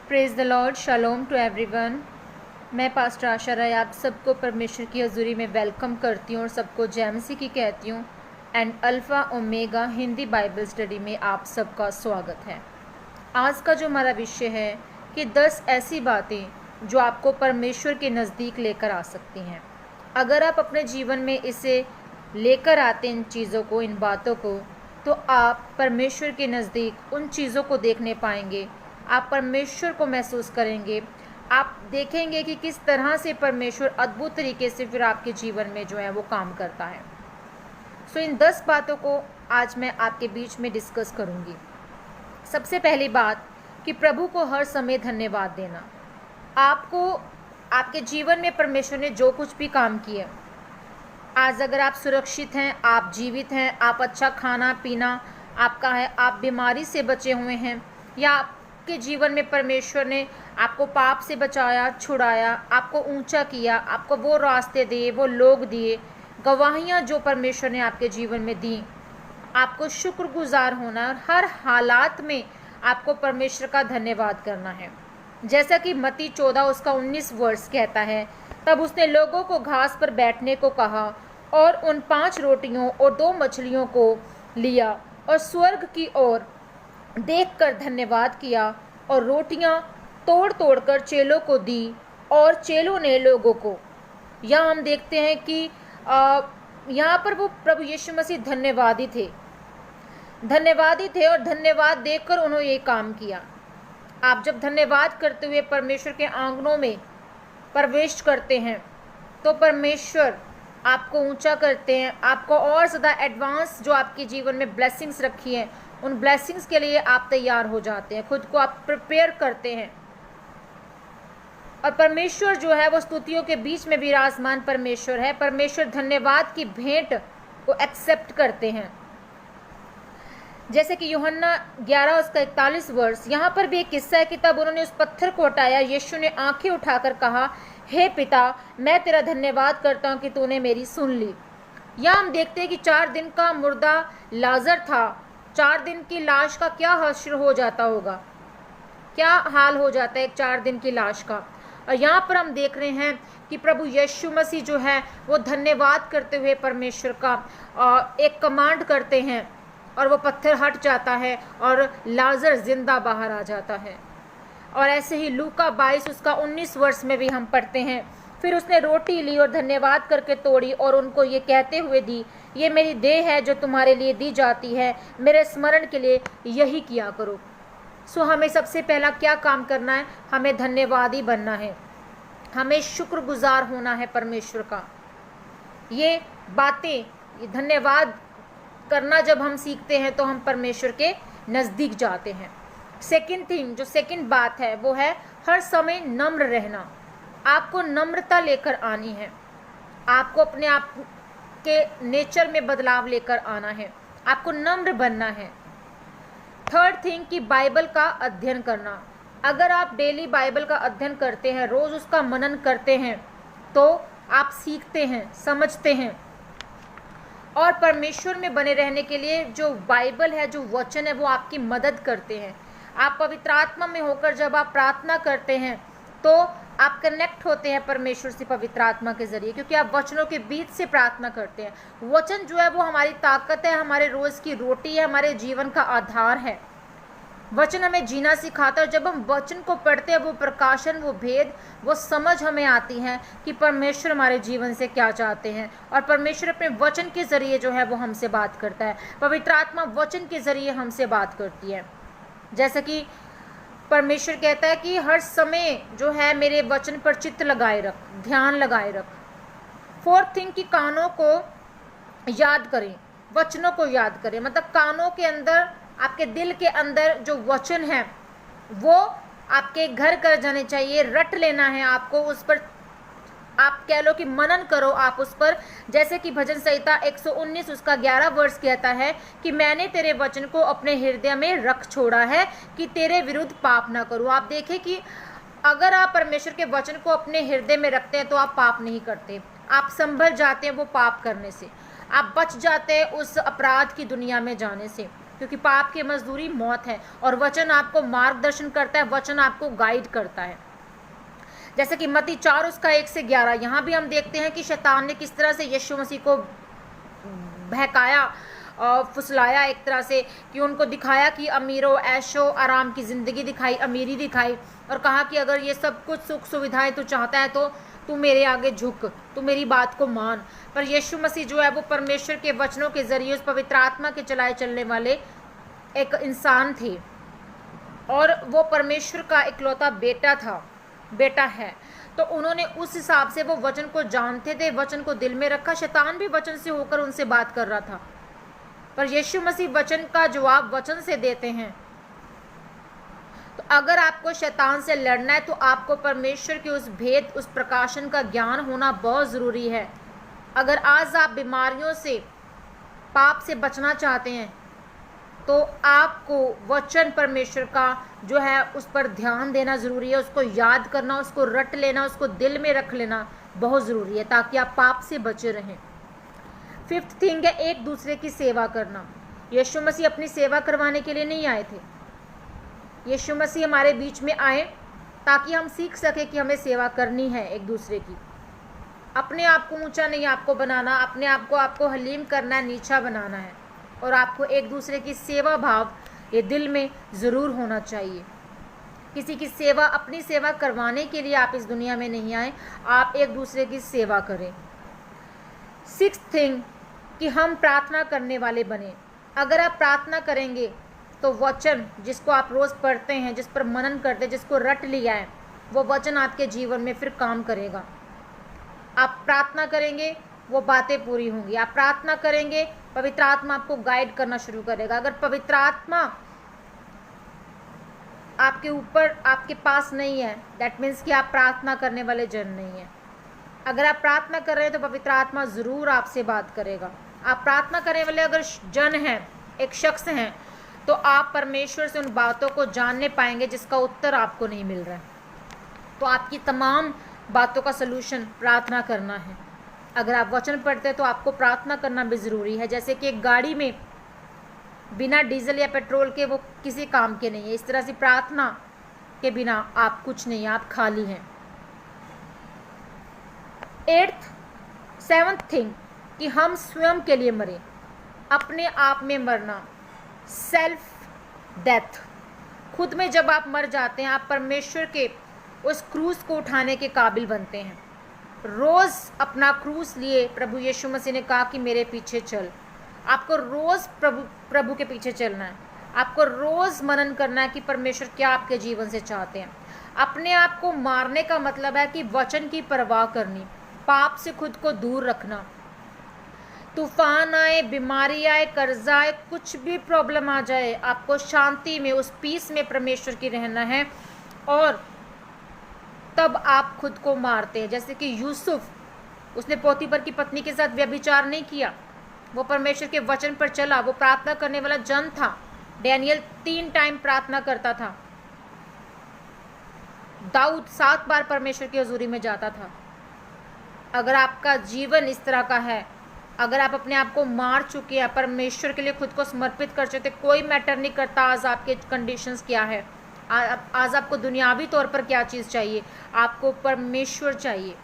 Praise the lord, shalom to everyone. मैं pastor Asha Rai आप सबको परमेश्वर की हज़ूरी में वेलकम करती हूँ और सबको जय मसीह की कहती हूँ। And alpha omega Hindi Bible study में आप सबका स्वागत है। आज का जो हमारा विषय है कि 10 ऐसी बातें जो आपको परमेश्वर के नज़दीक लेकर आ सकती हैं। अगर आप अपने जीवन में इसे लेकर आते हैं, इन चीज़ों को, इन बातों को, तो आप परमेश्वर के नज़दीक उन चीज़ों को देखने पाएंगे। आप परमेश्वर को महसूस करेंगे। आप देखेंगे कि किस तरह से परमेश्वर अद्भुत तरीके से फिर आपके जीवन में जो है वो काम करता है। सो इन 10 बातों को आज मैं आपके बीच में डिस्कस करूंगी। सबसे पहली बात कि प्रभु को हर समय धन्यवाद देना। आपको आपके जीवन में परमेश्वर ने जो कुछ भी काम किया, आज अगर आप सुरक्षित हैं, आप जीवित हैं, आप अच्छा खाना पीना आपका है, आप बीमारी से बचे हुए हैं, या आपके जीवन में परमेश्वर ने आपको पाप से बचाया, छुड़ाया, आपको ऊंचा किया, आपको वो रास्ते दिए, वो लोग दिए, गवाहियाँ जो परमेश्वर ने आपके जीवन में दी, आपको शुक्रगुजार होना और हर हालात में आपको परमेश्वर का धन्यवाद करना है। जैसा कि मत्ती 14 उसका 19 वर्ष कहता है, तब उसने लोगों को घास पर बैठने को कहा और उन 5 रोटियों और 2 मछलियों को लिया और स्वर्ग की ओर देखकर धन्यवाद किया और रोटियां तोड़ तोड़ कर चेलों को दी और चेलों ने लोगों को। यहाँ हम देखते हैं कि यहाँ पर वो प्रभु यीशु मसीह धन्यवादी थे और धन्यवाद देकर उन्होंने ये काम किया। आप जब धन्यवाद करते हुए परमेश्वर के आंगनों में प्रवेश करते हैं तो परमेश्वर आपको ऊंचा करते हैं, आपको और ज़्यादा एडवांस जो आपके जीवन में ब्लेसिंग्स रखी हैं उन ब्लेसिंग्स के लिए आप तैयार हो जाते हैं, खुद को आप प्रिपेयर करते हैं। और परमेश्वर जो है वो स्तुतियों के बीच में विराजमान परमेश्वर है। परमेश्वर धन्यवाद की भेंट को एक्सेप्ट करते हैं। जैसे कि यूहन्ना 11 उसका 41 वर्ष, यहाँ पर भी एक किस्सा है कि तब उन्होंने उस पत्थर को हटाया। यीशु ने आंखें उठाकर कहा, हे पिता, मैं तेरा धन्यवाद करता हूँ कि तूने मेरी सुन ली। यहाँ हम देखते हैं कि 4 दिन का मुर्दा लाजर था। 4 दिन की लाश का क्या हश्र हो जाता होगा, क्या हाल हो जाता है एक 4 दिन की लाश का। और यहाँ पर हम देख रहे हैं कि प्रभु यीशु मसीह जो है वो धन्यवाद करते हुए परमेश्वर का एक कमांड करते हैं और वो पत्थर हट जाता है और लाजर जिंदा बाहर आ जाता है। और ऐसे ही लूका 22 उसका 19 वर्ष में भी हम पढ़ते हैं, फिर उसने रोटी ली और धन्यवाद करके तोड़ी और उनको ये कहते हुए दी, ये मेरी देह है जो तुम्हारे लिए दी जाती है, मेरे स्मरण के लिए यही किया करो। सो हमें सबसे पहला क्या काम करना है, हमें धन्यवादी बनना है, हमें शुक्रगुजार होना है परमेश्वर का। ये बातें, ये धन्यवाद करना जब हम सीखते हैं तो हम परमेश्वर के नज़दीक जाते हैं। सेकंड बात है वो है हर समय नम्र रहना। आपको नम्रता लेकर आनी है, आपको अपने आप के नेचर में बदलाव लेकर आना है, आपको नम्र बनना है। थर्ड थिंग कि बाइबल का अध्ययन करना। अगर आप डेली बाइबल का अध्ययन करते हैं, रोज़ उसका मनन करते हैं, तो आप सीखते हैं, समझते हैं। और परमेश्वर में बने रहने के लिए जो बाइबल है, जो वचन है, वो आपकी मदद करते हैं। आप पवित्र आत्मा में होकर जब आप प्रार्थना करते हैं तो आप कनेक्ट होते हैं परमेश्वर से पवित्र आत्मा के जरिए, क्योंकि आप वचनों के बीच से प्रार्थना करते हैं। वचन जो है वो हमारी ताकत है, हमारे रोज़ की रोटी है, हमारे जीवन का आधार है। वचन हमें जीना सिखाता है। जब हम वचन को पढ़ते हैं, वो प्रकाशन, वो भेद, वो समझ हमें आती है कि परमेश्वर हमारे जीवन से क्या चाहते हैं। और परमेश्वर अपने वचन के ज़रिए जो है वो हमसे बात करता है। पवित्र आत्मा वचन के ज़रिए हमसे बात करती है। जैसा कि परमेश्वर कहता है कि हर समय जो है मेरे वचन पर चित्त लगाए रख, ध्यान लगाए रख। फोर्थ थिंग कि कानों को याद करें, वचनों को याद करें। मतलब कानों के अंदर, आपके दिल के अंदर जो वचन है वो आपके घर कर जाने चाहिए, रट लेना है आपको, उस पर आप कह लो कि मनन करो आप उस पर। जैसे कि भजन संहिता 119 उसका 11 वर्ष कहता है कि मैंने तेरे वचन को अपने हृदय में रख छोड़ा है कि तेरे विरुद्ध पाप ना करूं। आप देखें कि अगर आप परमेश्वर के वचन को अपने हृदय में रखते हैं तो आप पाप नहीं करते, आप संभल जाते हैं वो पाप करने से, आप बच जाते हैं उस अपराध की दुनिया में जाने से। क्योंकि पाप की मजदूरी मौत है, और वचन आपको मार्गदर्शन करता है, वचन आपको गाइड करता है। जैसे कि मत्ती 4:1-11 यहाँ भी हम देखते हैं कि शैतान ने किस तरह से यीशु मसीह को बहकाया, फुसलाया एक तरह से, कि उनको दिखाया कि अमीरों ऐशो आराम की ज़िंदगी दिखाई, अमीरी दिखाई, और कहा कि अगर ये सब कुछ सुख सुविधाएं तू चाहता है तो तू मेरे आगे झुक, तू मेरी बात को मान। पर यीशु मसीह जो है वो परमेश्वर के वचनों के ज़रिए उस पवित्र आत्मा के चलाए चलने वाले एक इंसान थे, और वो परमेश्वर का इकलौता बेटा है। तो उन्होंने उस हिसाब से वो वचन को जानते थे, वचन को दिल में रखा। शैतान भी वचन से होकर उनसे बात कर रहा था, पर यीशु मसीह वचन का जवाब वचन से देते हैं। तो अगर आपको शैतान से लड़ना है तो आपको परमेश्वर के उस भेद, उस प्रकाशन का ज्ञान होना बहुत ज़रूरी है। अगर आज आप बीमारियों से, पाप से बचना चाहते हैं तो आपको वचन परमेश्वर का जो है उस पर ध्यान देना ज़रूरी है, उसको याद करना, उसको रट लेना, उसको दिल में रख लेना बहुत ज़रूरी है, ताकि आप पाप से बचे रहें। 5th थिंग है एक दूसरे की सेवा करना। यीशु मसीह अपनी सेवा करवाने के लिए नहीं आए थे। यीशु मसीह हमारे बीच में आए ताकि हम सीख सके कि हमें सेवा करनी है एक दूसरे की। अपने आप को ऊंचा नहीं आपको बनाना, अपने आप को आपको हलीम करना है, नीचा बनाना है, और आपको एक दूसरे की सेवा भाव ये दिल में ज़रूर होना चाहिए। किसी की सेवा, अपनी सेवा करवाने के लिए आप इस दुनिया में नहीं आए, आप एक दूसरे की सेवा करें। 6th थिंग कि हम प्रार्थना करने वाले बने। अगर आप प्रार्थना करेंगे तो वचन जिसको आप रोज़ पढ़ते हैं, जिस पर मनन करते हैं, जिसको रट लिया है, वो वचन आपके जीवन में फिर काम करेगा। आप प्रार्थना करेंगे, वो बातें पूरी होंगी। आप प्रार्थना करेंगे, पवित्र आत्मा आपको गाइड करना शुरू करेगा। अगर पवित्र आत्मा आपके ऊपर, आपके पास नहीं है, दैट मीन्स कि आप प्रार्थना करने वाले जन नहीं हैं। अगर आप प्रार्थना कर रहे हैं तो पवित्र आत्मा ज़रूर आपसे बात करेगा। आप प्रार्थना करने वाले अगर जन हैं, एक शख्स हैं, तो आप परमेश्वर से उन बातों को जानने पाएंगे जिसका उत्तर आपको नहीं मिल रहा है। तो आपकी तमाम बातों का सलूशन प्रार्थना करना है। अगर आप वचन पढ़ते हैं तो आपको प्रार्थना करना भी ज़रूरी है। जैसे कि एक गाड़ी में बिना डीजल या पेट्रोल के वो किसी काम के नहीं है, इस तरह से प्रार्थना के बिना आप कुछ नहीं, आप खाली हैं। 7th थिंग कि हम स्वयं के लिए मरें, अपने आप में मरना, सेल्फ डेथ। खुद में जब आप मर जाते हैं, आप परमेश्वर के उस क्रूस को उठाने के काबिल बनते हैं। रोज़ अपना क्रूस लिए प्रभु यीशु मसीह ने कहा कि मेरे पीछे चल। आपको रोज़ प्रभु के पीछे चलना है। आपको रोज़ मनन करना है कि परमेश्वर क्या आपके जीवन से चाहते हैं। अपने आप को मारने का मतलब है कि वचन की परवाह करनी, पाप से खुद को दूर रखना। तूफान आए, बीमारी आए, कर्जा आए, कुछ भी प्रॉब्लम आ जाए, आपको शांति में, उस पीस में परमेश्वर की रहना है, और तब आप खुद को मारते हैं। जैसे कि यूसुफ, उसने पोतीफर की पत्नी के साथ व्यभिचार नहीं किया, वो परमेश्वर के वचन पर चला, वो प्रार्थना करने वाला जन था। डैनियल 3 टाइम प्रार्थना करता था। दाऊद 7 बार परमेश्वर की हजूरी में जाता था। अगर आपका जीवन इस तरह का है, अगर आप अपने आप को मार चुके हैं, परमेश्वर के लिए खुद को समर्पित कर चुके, कोई मैटर नहीं करता आज आपके कंडीशंस क्या है, आज आपको दुनियावी तौर पर क्या चीज़ चाहिए, आपको परमेश्वर चाहिए।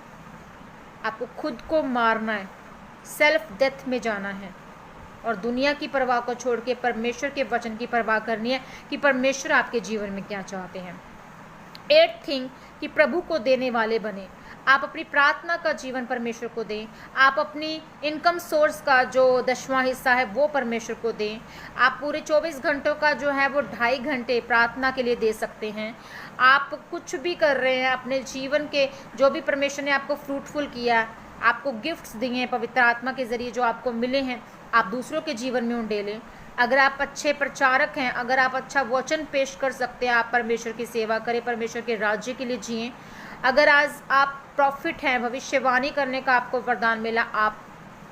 आपको खुद को मारना है, सेल्फ डेथ में जाना है, और दुनिया की परवाह को छोड़ के परमेश्वर के वचन की परवाह करनी है कि परमेश्वर आपके जीवन में क्या चाहते हैं। 8th थिंग कि प्रभु को देने वाले बने। आप अपनी प्रार्थना का जीवन परमेश्वर को दें। आप अपनी इनकम सोर्स का जो 10वां हिस्सा है वो परमेश्वर को दें। आप पूरे 24 घंटों का जो है वो 2.5 घंटे प्रार्थना के लिए दे सकते हैं। आप कुछ भी कर रहे हैं अपने जीवन के, जो भी परमेश्वर ने आपको फ्रूटफुल किया, आपको गिफ्ट्स दिए हैं पवित्र आत्मा के ज़रिए जो आपको मिले हैं, आप दूसरों के जीवन में उंडेलें। अगर आप अच्छे प्रचारक हैं, अगर आप अच्छा वचन पेश कर सकते हैं, आप परमेश्वर की सेवा करें, परमेश्वर के राज्य के लिए जिएं। अगर आज आप प्रॉफिट हैं, भविष्यवाणी करने का आपको वरदान मिला, आप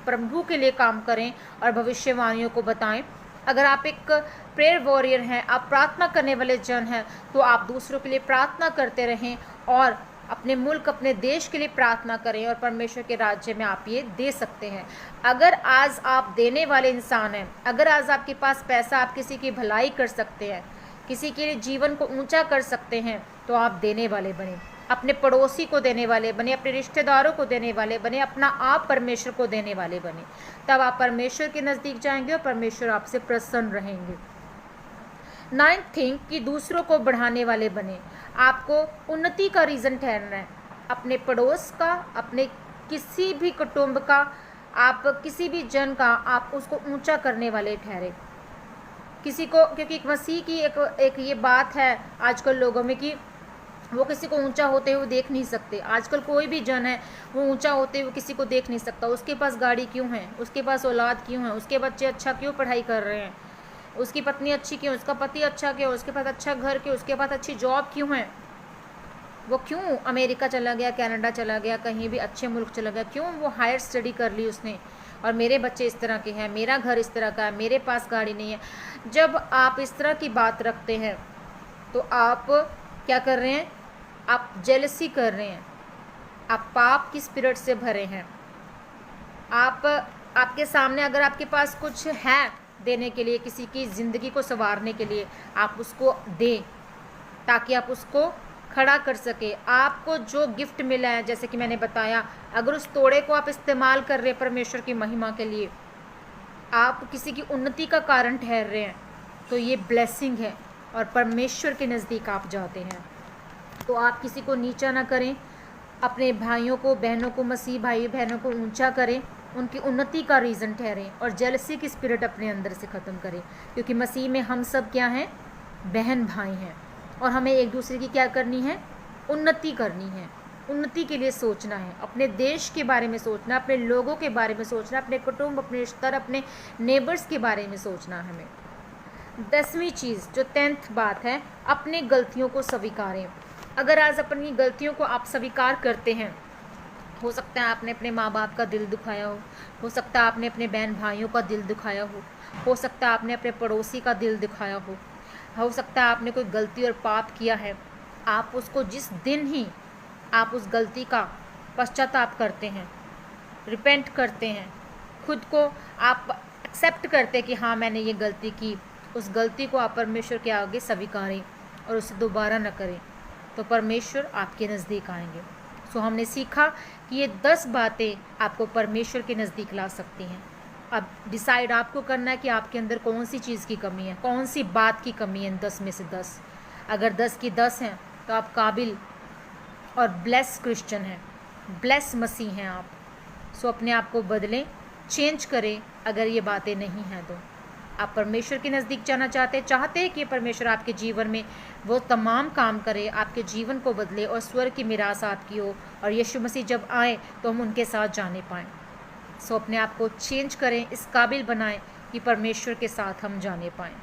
प्रभु के लिए काम करें और भविष्यवाणियों को बताएं। अगर आप एक प्रेयर वॉरियर हैं, आप प्रार्थना करने वाले जन हैं, तो आप दूसरों के लिए प्रार्थना करते रहें और अपने मुल्क, अपने देश के लिए प्रार्थना करें और परमेश्वर के राज्य में आप ये दे सकते हैं। अगर आज आप देने वाले इंसान हैं, अगर आज आपके पास पैसा, आप किसी की भलाई कर सकते हैं, किसी के जीवन को ऊंचा कर सकते हैं, तो आप देने वाले बने, अपने पड़ोसी को देने वाले बने, अपने रिश्तेदारों को देने वाले बने, अपना आप परमेश्वर को देने वाले बने। तब आप परमेश्वर के नज़दीक जाएंगे और परमेश्वर आपसे प्रसन्न रहेंगे। 9th थिंग कि दूसरों को बढ़ाने वाले बने। आपको उन्नति का रीज़न ठहरना है, अपने पड़ोस का, अपने किसी भी कुटुंब का, आप किसी भी जन का, आप उसको ऊंचा करने वाले ठहरे। किसी को, क्योंकि मसीह की एक ये बात है आजकल लोगों में कि वो किसी को ऊंचा होते हुए देख नहीं सकते। आजकल कोई भी जन है वो ऊंचा होते हुए किसी को देख नहीं सकता। उसके पास गाड़ी क्यों है, उसके पास औलाद क्यों है, उसके बच्चे अच्छा क्यों पढ़ाई कर रहे हैं, उसकी पत्नी अच्छी क्यों, उसका पति अच्छा क्यों, उसके पास अच्छा घर क्यों, उसके पास अच्छी जॉब क्यों है, वो क्यों अमेरिका चला गया, कनाडा चला गया, कहीं भी अच्छे मुल्क चला गया, क्यों वो हायर स्टडी कर ली उसने, और मेरे बच्चे इस तरह के हैं, मेरा घर इस तरह का है, मेरे पास गाड़ी नहीं है। जब आप इस तरह की बात रखते हैं तो आप क्या कर रहे हैं, आप जेलसी कर रहे हैं, आप पाप की स्पिरिट से भरे हैं। आपके सामने अगर आपके पास कुछ है देने के लिए, किसी की ज़िंदगी को संवारने के लिए, आप उसको दें ताकि आप उसको खड़ा कर सके। आपको जो गिफ्ट मिला है, जैसे कि मैंने बताया, अगर उस तोड़े को आप इस्तेमाल कर रहे हैं परमेश्वर की महिमा के लिए, आप किसी की उन्नति का कारण ठहर रहे हैं, तो ये ब्लेसिंग है और परमेश्वर के नज़दीक आप जाते हैं। तो आप किसी को नीचा ना करें, अपने भाइयों को, बहनों को, मसीह भाई बहनों को ऊंचा करें, उनकी उन्नति का रीज़न ठहरें और जेलसी की स्पिरिट अपने अंदर से ख़त्म करें। क्योंकि मसीह में हम सब क्या हैं, बहन भाई हैं, और हमें एक दूसरे की क्या करनी है, उन्नति करनी है। उन्नति के लिए सोचना है, अपने देश के बारे में सोचना, अपने लोगों के बारे में सोचना, अपने कुटुंब, अपने रिश्तेदार, अपने नेबर्स के बारे में सोचना है हमें। 10वीं चीज़ जो 10th बात है, अपनी गलतियों को स्वीकारें। अगर आज अपनी गलतियों को आप स्वीकार करते हैं, हो सकता है आपने अपने माँ बाप का दिल दुखाया हो सकता है आपने अपने बहन भाइयों का दिल दुखाया हो सकता है आपने अपने पड़ोसी का दिल दुखाया हो सकता है आपने कोई गलती और पाप किया है। आप उसको जिस दिन ही आप उस गलती का पश्चाताप करते हैं, रिपेंट करते हैं, खुद को आप एक्सेप्ट करते हैं कि हाँ मैंने ये गलती की, उस गलती को आप परमेश्वर के आगे स्वीकारें और उसे दोबारा न करें, तो परमेश्वर आपके नज़दीक आएंगे। सो हमने सीखा कि ये 10 बातें आपको परमेश्वर के नज़दीक ला सकती हैं। अब डिसाइड आपको करना है कि आपके अंदर कौन सी चीज़ की कमी है, कौन सी बात की कमी है। 10 में से 10, अगर 10 की 10 हैं तो आप काबिल और ब्लेस क्रिश्चियन हैं, ब्लेस मसीह हैं आप। सो अपने आप को बदलें, चेंज करें। अगर ये बातें नहीं हैं तो आप परमेश्वर के नज़दीक जाना चाहते हैं कि परमेश्वर आपके जीवन में वो तमाम काम करे, आपके जीवन को बदले और स्वर्ग की मीरास आपकी हो, और यीशु मसीह जब आए तो हम उनके साथ जाने पाएँ। सो अपने आप को चेंज करें, इस काबिल बनाएं कि परमेश्वर के साथ हम जाने पाएँ।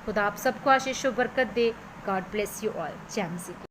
खुदा आप सबको आशीष व बरकत दे। God bless you all. जय मसीह।